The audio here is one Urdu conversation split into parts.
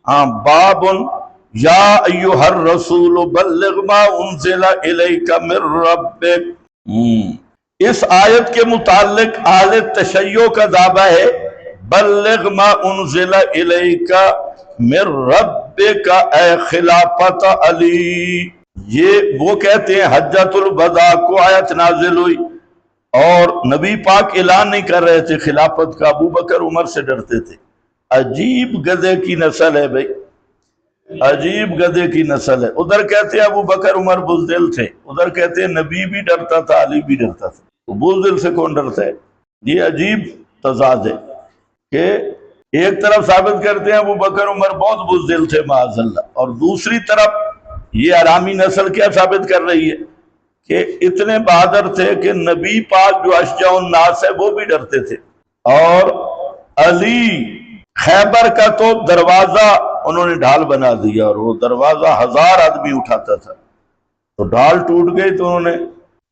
ہاں بابن یا ایھا الرسول بلغ ما انزل الیک من ربک۔ اس آیت کے متعلق اہل تشیع کا دعویٰ ہے بلغ ما انزل الیک من ربک اے خلافت علی۔ یہ وہ کہتے ہیں حجۃ الوداع کو آیت نازل ہوئی اور نبی پاک اعلان نہیں کر رہے تھے خلافت کا، ابو بکر عمر سے ڈرتے تھے۔ عجیب گدھے کی نسل ہے بھائی، عجیب گدھے کی نسل ہے۔ ادھر کہتے ہیں ابو بکر عمر بزدل تھے، ادھر کہتے ہیں نبی بھی ڈرتا تھا، علی بھی ڈرتا تھا، تو بزدل سے کون ڈرتا ہے؟ یہ عجیب تضاد ہے کہ ایک طرف ثابت کرتے ہیں ابو بکر عمر بہت بزدل تھے معاذ اللہ، اور دوسری طرف یہ حرامی نسل کیا ثابت کر رہی ہے کہ اتنے بہادر تھے کہ نبی پاک جو اشجع الناس ہے وہ بھی ڈرتے تھے، اور علی خیبر کا تو دروازہ انہوں نے ڈھال بنا دیا، اور وہ دروازہ 1000 آدمی اٹھاتا تھا، تو ڈھال ٹوٹ گئی تو انہوں نے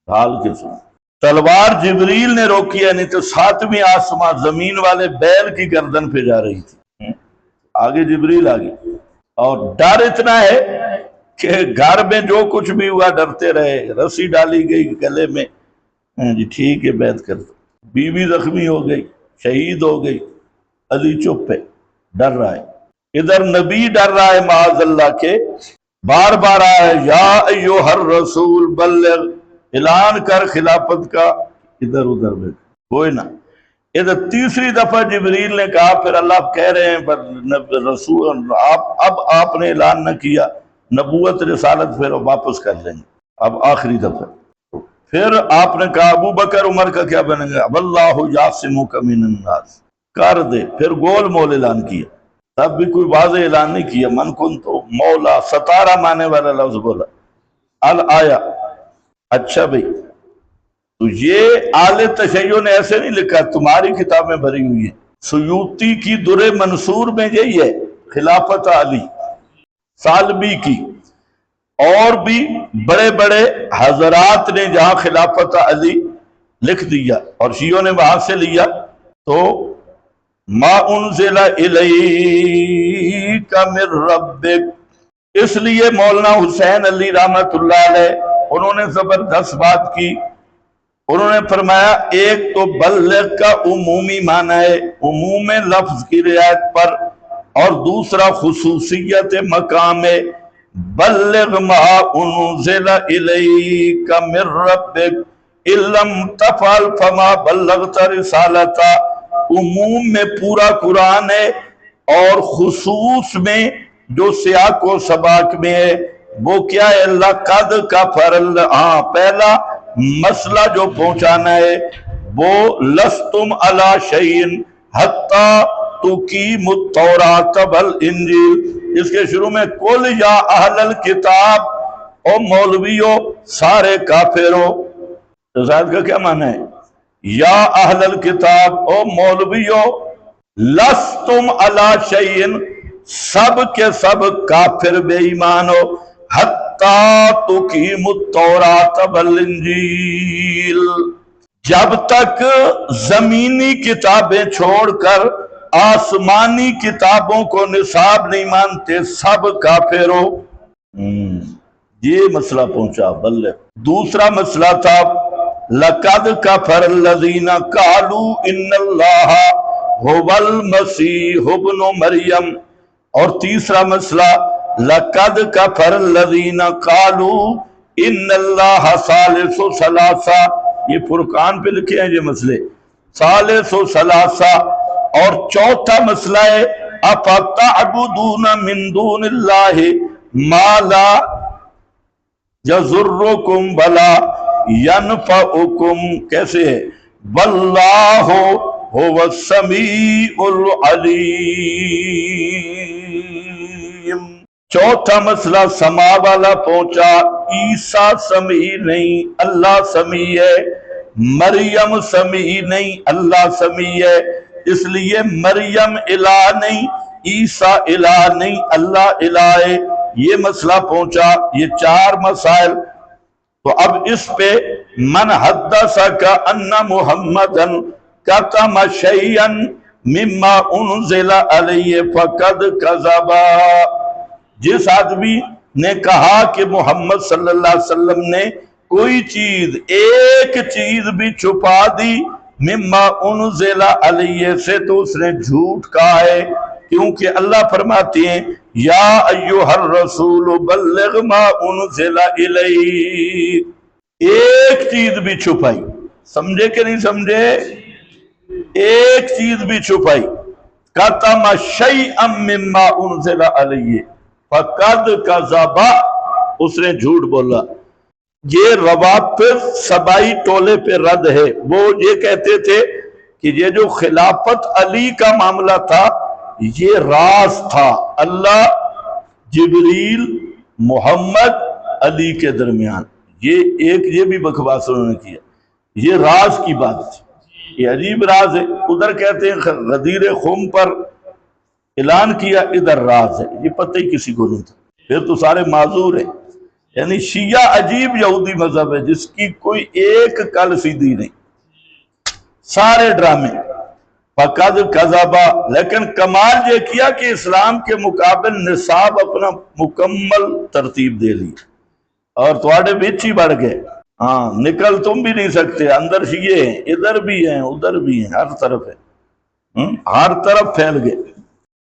ڈھال کے سنا تلوار جبریل نے روکی ہے، نہیں تو 7ویں آسمان زمین والے بیل کی گردن پہ جا رہی تھی، آگے جبریل آگے۔ اور ڈر اتنا ہے کہ گھر میں جو کچھ بھی ہوا ڈرتے رہے، رسی ڈالی گئی گلے میں، جی ٹھیک ہے بیعت کر دو، بیوی زخمی ہو گئی، شہید ہو گئی، علی چپ ہے، ڈر رہا ہے۔ ادھر نبی ڈر رہا ہے معاذ اللہ کے، بار بار آیا ہے یا ایھا الرسول بلغ، اعلان کر خلافت کا، ادھر ادھر میں کوئی نہ۔ ادھر تیسری دفعہ جبریل نے کہا، پھر اللہ کہہ رہے ہیں رسول اب آپ نے اعلان نہ کیا نبوت رسالت، پھر واپس کر لیں گے اب آخری دفعہ۔ پھر آپ نے کہا ابو بکر عمر کا کیا بنے گا، واللہ یعصمک من الناس، کر دے، پھر گول مول اعلان کیا، تب بھی کوئی واضح اعلان نہیں کیا، من کنت مولا، ستارہ مانے والا لفظ بولا، الآیا۔ اچھا بھئی، تو یہ اہل تشیع نے ایسے نہیں لکھا، تمہاری کتاب میں بھری ہوئی ہے، سیوطی کی در منصور میں یہی ہے خلافت علی، سالبی کی، اور بھی بڑے بڑے حضرات نے جہاں خلافت علی لکھ دیا اور شیعوں نے وہاں سے لیا، تو ما انزل الیک من ربک، اس لیے مولانا حسین علی رحمت اللہ علیہ انہوں نے زبردست بات کی، انہوں نے فرمایا ایک تو بلغ کا عمومی معنی ہے، عموم لفظ کی رعایت پر، اور دوسرا خصوصیت مقام ہے، بلغ ما انزل الیک من ربک ان لم تفعل فما بلغت رسالتا، عموم میں پورا قرآن ہے، اور خصوص میں جو سیاق و سباق میں ہے وہ کیا ہے، لقد کفر، ہاں پہلا مسئلہ جو پہنچانا ہے وہ لستم علی شیء حتی تقیموا التوراۃ والانجیل، اس کے شروع میں قل یا اہل الکتاب، او مولویو سارے کافروں، رسالت کا کیا معنی ہے، یا اہل الکتاب، او مولویو لستم علی شیء، سب کے سب کافر بے ایمان ہو، حتی تقیموا التوراۃ والانجیل، جب تک زمینی کتابیں چھوڑ کر آسمانی کتابوں کو نصاب نہیں مانتے، سب کافر ہو۔ یہ مسئلہ پہنچا بلے۔ دوسرا مسئلہ تھا لَقَدْ كَفَرَ الَّذِينَ قَالُوا إِنَّ اللَّهَ هُوَ الْمَسِيحُ ابْنُ مَرْيَمَ، اور تیسرا مسئلہ لَقَدْ كَفَرَ الَّذِينَ قَالُوا إِنَّ اللَّهَ ثَالِثُ ثَلَاثَةٍ، یہ فرقان پہ لکھے ہیں یہ مسئلے، ثالث و ثلاثہ۔ اور چوتھا مسئلہ ہے اَفَتَعْبُدُونَ مِن دُونِ اللَّهِ مَا لَا يَضُرُّكُمْ وَلَا يَنفَعُكُمْ، کیسے ہے، وَاللَّهُ هُوَ السَّمِيعُ الْعَلِيمُ۔ چوتھا مسئلہ سما والا پہنچا، عیسیٰ سمیع نہیں اللہ سمیع ہے، مریم سمیع نہیں اللہ سمیع ہے، اس لیے مریم الہ نہیں، عیسیٰ الہ نہیں، اللہ الہ ہے، یہ مسئلہ پہنچا۔ یہ چار مسائل۔ تو اب اس پہ من حدثک ان محمدن کتم شیئا مما انزل علیہ فقد کذبا، جس آدمی نے کہا کہ محمد صلی اللہ علیہ وسلم نے کوئی چیز، ایک چیز بھی چھپا دی مما انزل علیہ سے، تو اس نے جھوٹ کہا ہے، کیونکہ اللہ فرماتے ہیں یا ایھا الرسول بلغ ما انزل الیک، ایک چیز بھی چھپائی، سمجھے کہ نہیں سمجھے؟ ایک چیز بھی چھپائی، کتم شیئا مما انزل علیہ فقد کذب، اس نے جھوٹ بولا۔ یہ روافض سبائی ٹولے پہ رد ہے، وہ یہ کہتے تھے کہ یہ جو خلافت علی کا معاملہ تھا یہ راز تھا، اللہ، جبریل، محمد، علی کے درمیان، یہ بھی بکواس انہوں نے کیا، یہ راز کی بات تھی، یہ عجیب راز ہے۔ ادھر کہتے ہیں غدیر خم پر اعلان کیا، ادھر راز ہے، یہ پتہ ہی کسی کو نہیں تھا، پھر تو سارے معذور ہیں۔ یعنی شیعہ عجیب یہودی مذہب ہے جس کی کوئی ایک کل سیدھی نہیں، سارے ڈرامے۔ فقد کذبا، لیکن کمال یہ کیا کہ اسلام کے مقابل نصاب اپنا مکمل ترتیب دے لی، اور تواڈے بچ ہی بڑھ گئے، ہاں نکل تم بھی نہیں سکتے، اندر شیعے ہیں، ادھر بھی ہیں ادھر بھی ہیں، ہر طرف ہے، ہر طرف پھیل گئے۔